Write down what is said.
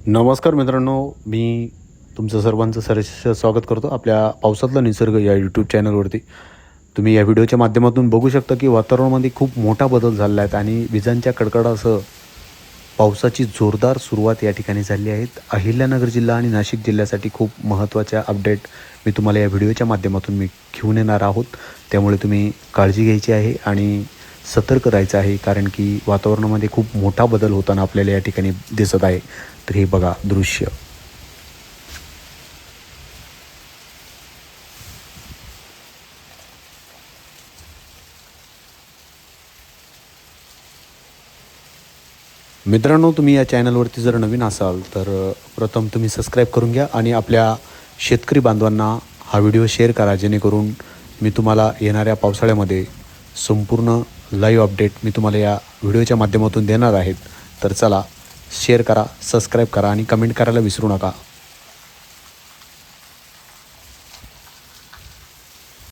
नमस्कार मित्रांनो, मी तुमचं सर्वांचं सहर्ष स्वागत करतो आपल्या पावसातला निसर्ग या यूट्यूब चॅनलवरती. तुम्ही या व्हिडिओच्या माध्यमातून बघू शकता की वातावरणामध्ये खूप मोठा बदल झाला आहे आणि विजांच्या कडकडासह पावसाची जोरदार सुरुवात या ठिकाणी झाली आहे. अहिल्यानगर जिल्हा आणि नाशिक जिल्ह्यासाठी खूप महत्त्वाच्या अपडेट मी तुम्हाला या व्हिडिओच्या माध्यमातून घेऊन येणार आहोत. त्यामुळे तुम्ही काळजी घ्यायची आहे आणि सतर्क राहायचं आहे, कारण की वातावरणामध्ये खूप मोठा बदल होताना आपल्याला या ठिकाणी दिसत आहे. तर हे बघा दृश्य. मित्रांनो, तुम्ही या चॅनलवरती जर नवीन असाल तर प्रथम तुम्ही सबस्क्राईब करून घ्या आणि आपल्या शेतकरी बांधवांना हा व्हिडिओ शेअर करा, जेणेकरून मी तुम्हाला येणाऱ्या पावसाळ्यामध्ये संपूर्ण लाईव्ह अपडेट मी तुम्हाला या व्हिडिओच्या माध्यमातून देणार आहेत. तर चला, शेअर करा, सबस्क्राईब करा आणि कमेंट करायला विसरू नका.